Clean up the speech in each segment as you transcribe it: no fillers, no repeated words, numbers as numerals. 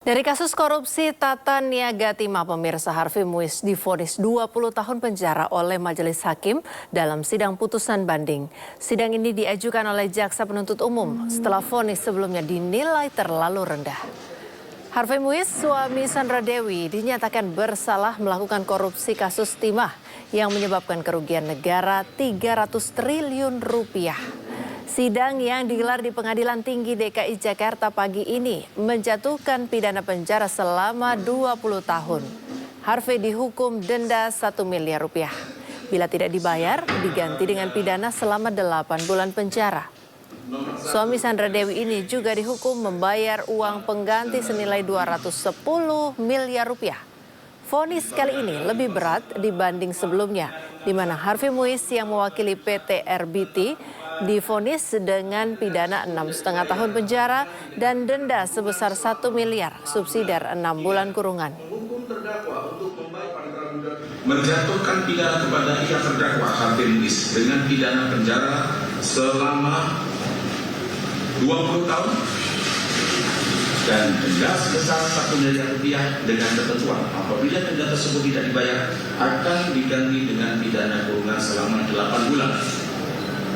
Dari kasus korupsi Tata Niaga Timah, pemirsa, Harvey Muiz divonis 20 tahun penjara oleh Majelis Hakim dalam sidang putusan banding. Sidang ini diajukan oleh Jaksa Penuntut Umum setelah vonis sebelumnya dinilai terlalu rendah. Harvey Muiz, suami Sandra Dewi, dinyatakan bersalah melakukan korupsi kasus timah yang menyebabkan kerugian negara 300 triliun rupiah. Sidang yang digelar di Pengadilan Tinggi DKI Jakarta pagi ini menjatuhkan pidana penjara selama 20 tahun. Harvey dihukum denda 1 miliar rupiah. Bila tidak dibayar, diganti dengan pidana selama 8 bulan penjara. Suami Sandra Dewi ini juga dihukum membayar uang pengganti senilai 210 miliar rupiah. Vonis kali ini lebih berat dibanding sebelumnya, di mana Harvey Muiz yang mewakili PT RBT divonis dengan pidana 6,5 tahun penjara dan denda sebesar 1 miliar, subsidiar 6 bulan kurungan. Menjatuhkan pidana kepada yang terdakwa Harvey Muiz dengan pidana penjara selama 20 tahun dan denda sebesar 1 miliar rupiah dengan ketentuan apabila denda tersebut tidak dibayar akan diganti dengan pidana kurungan selama 8 bulan.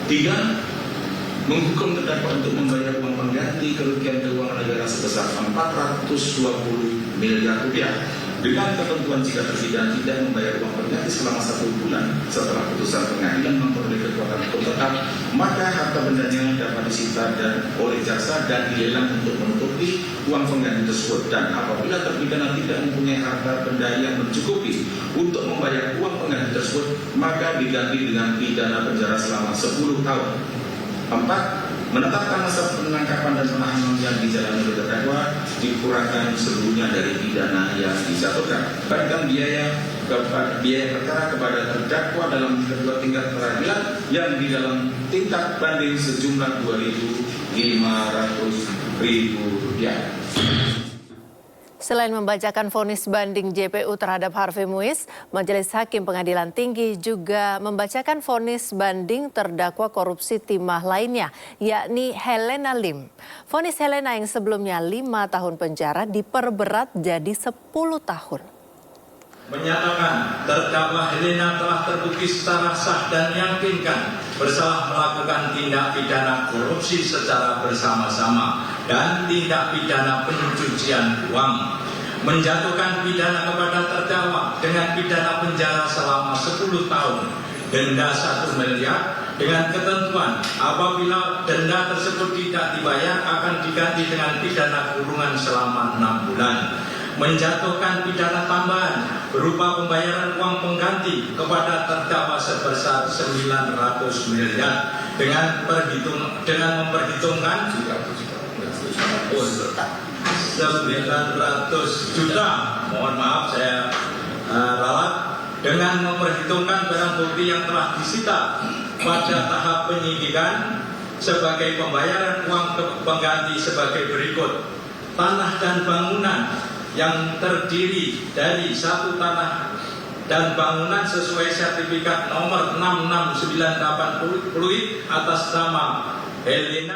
3. Menghukum terdakwa untuk membayar uang pengganti kerugian keuangan negara sebesar 420 miliar rupiah dengan ketentuan jika terpidana tidak membayar uang pengganti selama 1 bulan setelah putusan pengadilan memperoleh kekuatan hukum tetap, maka harta bendanya dapat disita oleh jaksa dan dilelang untuk menutupi uang pengganti tersebut. Dan apabila terpidana tidak mempunyai harta benda yang mencukupi untuk membayar uang pengganti tersebut, maka diganti dengan pidana penjara selama 10 tahun. 4. Menetapkan masa penangkapan dan penahanan yang dijalani oleh terdakwa dikurangkan seluruhnya dari pidana yang dijatuhkan. Berikan biaya perkara kepada terdakwa dalam kedua tingkat peradilan yang di dalam tingkat banding sejumlah Rp2.500.000. Selain membacakan vonis banding JPU terhadap Harvey Muiz, Majelis Hakim Pengadilan Tinggi juga membacakan vonis banding terdakwa korupsi timah lainnya, yakni Helena Lim. Vonis Helena yang sebelumnya 5 tahun penjara diperberat jadi 10 tahun. Menyatakan terdakwa Helena telah terbukti secara sah dan meyakinkan bersalah melakukan tindak pidana korupsi secara bersama-sama dan tindak pidana pencucian uang, menjatuhkan pidana kepada terdakwa dengan pidana penjara selama 10 tahun, denda 1 miliar dengan ketentuan apabila denda tersebut tidak dibayar akan diganti dengan pidana kurungan selama 6 bulan, menjatuhkan pidana tambahan berupa pembayaran uang pengganti kepada terdakwa sebesar 900 miliar dengan memperhitungkan 900 juta, mohon maaf saya ralat, dengan memperhitungkan barang bukti yang telah disita pada tahap penyidikan sebagai pembayaran uang pengganti sebagai berikut: tanah dan bangunan yang terdiri dari 1 tanah dan bangunan sesuai sertifikat nomor 66980 atas nama Helena